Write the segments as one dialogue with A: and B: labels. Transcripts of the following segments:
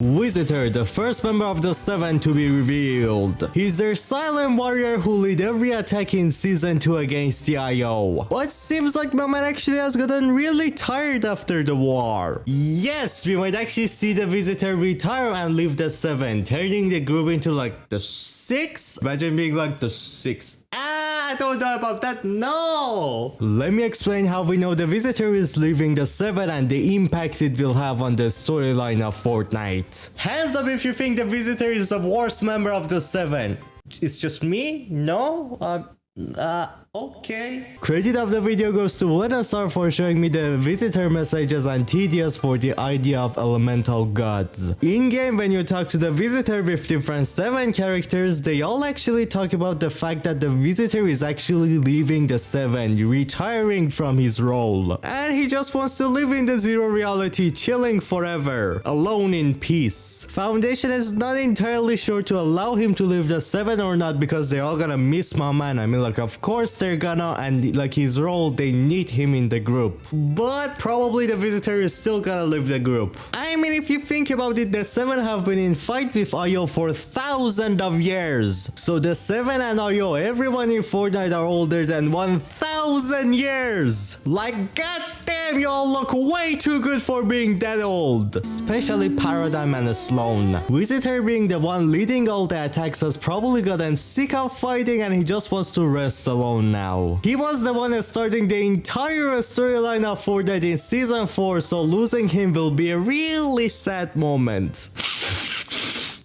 A: Visitor, the first member of the Seven to be revealed. He's their silent warrior who lead every attack in Season 2 against the IO. But seems like my man actually has gotten really tired after the war. Yes, we might actually see the Visitor retire and leave the Seven, turning the group into like the 6? Imagine being like the 6. I don't know about that, no! Let me explain how we know the Visitor is leaving the 7 and the impact it will have on the storyline of Fortnite. Hands up if you think the Visitor is the worst member of the 7. It's just me? No? Okay. Credit of the video goes to Lenosar for showing me the Visitor messages and Tedious for the idea of elemental gods. In-game, when you talk to the Visitor with different 7 characters, they all actually talk about the fact that the Visitor is actually leaving the 7, retiring from his role. And he just wants to live in the zero reality, chilling forever, alone in peace. Foundation is not entirely sure to allow him to leave the 7 or not because they're all gonna miss my man. I mean, like, of course they're gonna, and like his role, they need him in the group. But probably the Visitor is still gonna leave the group. I mean, if you think about it, the 7 have been in fight with IO for thousands of years. So the 7 and IO, everyone in Fortnite are older than 1,000 years. Like, goddamn, y'all look way too good for being that old. Especially Paradigm and Sloan. Visitor being the one leading all the attacks has probably gotten sick of fighting and he just wants to rest alone now. He was the one starting the entire storyline of Fortnite in Season 4, so losing him will be a really sad moment.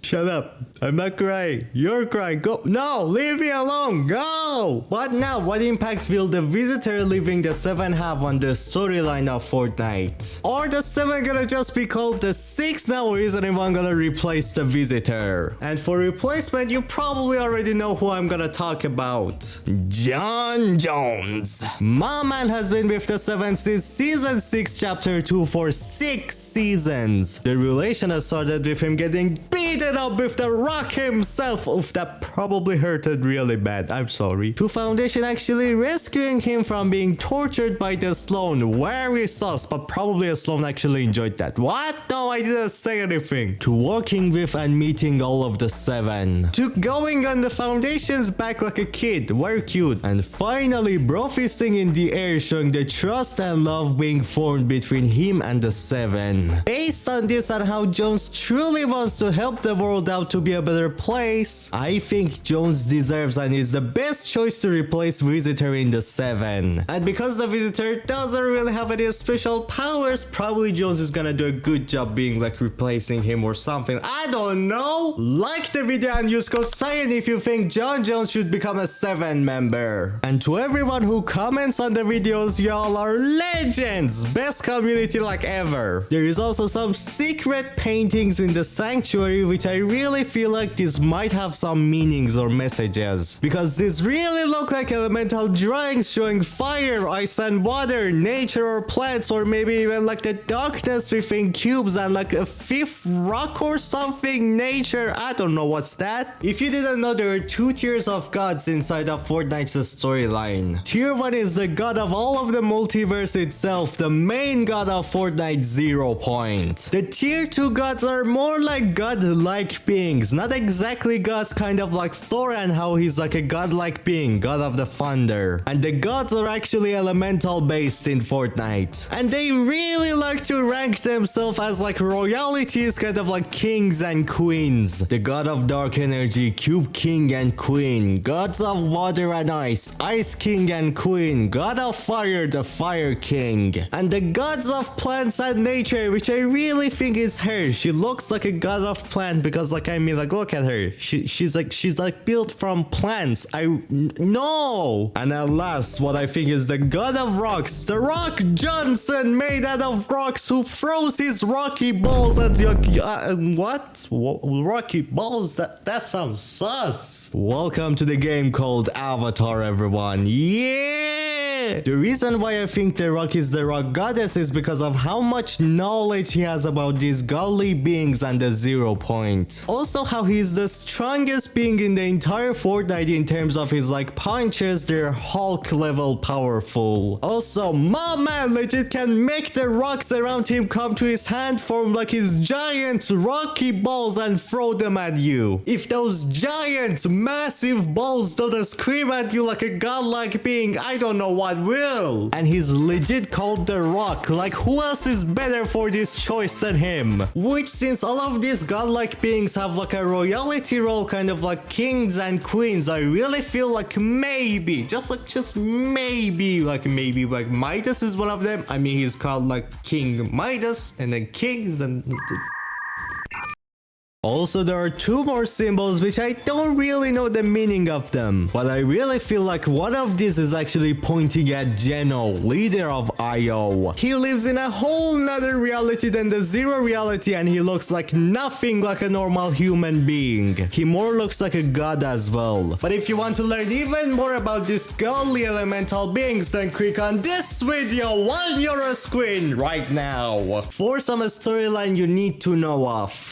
A: Shut up. I'm not crying. You're crying. Go. No, leave me alone. Go. But now, what impact will the Visitor leaving the 7 have on the storyline of Fortnite? Or the 7 gonna just be called the 6 now, or is anyone gonna replace the Visitor? And for replacement, you probably already know who I'm gonna talk about. John Jones. My man has been with the 7 since Season 6 Chapter 2 for 6 seasons. The relation has started with him getting beaten up with the Rock himself. Oof, that probably hurted really bad. I'm sorry. To Foundation actually rescuing him from being tortured by the Sloan. Very sus, but probably a Sloan actually enjoyed that. What? No, I didn't say anything. To working with and meeting all of the 7. To going on the Foundation's back like a kid. Very cute. And finally, bro fisting in the air, showing the trust and love being formed between him and the 7. Based on this and how Jones truly wants to help the world out to be a better place, I think Jones deserves and is the best choice to replace Visitor in the 7. And because the Visitor doesn't really have any special powers, probably Jones is gonna do a good job being like replacing him or something. I don't know. Like the video and use code Scyan if you think John Jones should become a 7 member. And to everyone who comments on the videos, y'all are legends. Best community like ever. There is also some secret paintings in the sanctuary which I really feel like this might have some meanings or messages, because these really look like elemental drawings showing fire, ice and water, nature or plants, or maybe even like the darkness within cubes and like a 5th rock or something, nature. I don't know what's that. If you didn't know, there are 2 tiers of gods inside of Fortnite's storyline. Tier 1 is the god of all of the multiverse itself, the main god of Fortnite 0 Point. The tier 2 gods are more like god-like beings, not exactly gods, kind of like Thor and how he's like a godlike being, god of the thunder. And the gods are actually elemental based in Fortnite. And they really like to rank themselves as like royalties, kind of like kings and queens. The god of dark energy, Cube King and Queen. Gods of water and ice, Ice King and Queen. God of fire, the Fire King. And the gods of plants and nature, which I really think is her. She looks like a god of plant because like, I mean, like, look at her. She's like built from plants. No. And at last, what I think is the god of rocks, the Rock Johnson, made out of rocks, who throws his rocky balls at the what? Rocky balls? That sounds sus. Welcome to the game called Avatar, everyone. Yeah. The reason why I think the Rock is the Rock Goddess is because of how much knowledge he has about these godly beings and the 0 Point. Also how he's the strongest being in the entire Fortnite in terms of his like punches. They're Hulk level powerful. Also, my man legit can make the rocks around him come to his hand, form like his giant rocky balls and throw them at you. If those giant massive balls don't scream at you like a godlike being, I don't know what will. And he's legit called the Rock. Like, who else is better for this choice than him? Which, since all of these godlike beings have like a royalty role, kind of like kings and queens, I really feel like maybe, just maybe Midas is one of them. I mean, he's called like King Midas, and then kings and... Also, there are two more symbols which I don't really know the meaning of them, but I really feel like one of these is actually pointing at Geno, leader of IO. He lives in a whole nother reality than the zero reality, and he looks like nothing like a normal human being. He more looks like a god as well. But if you want to learn even more about these godly elemental beings, then click on this video on your screen right now for some storyline you need to know of.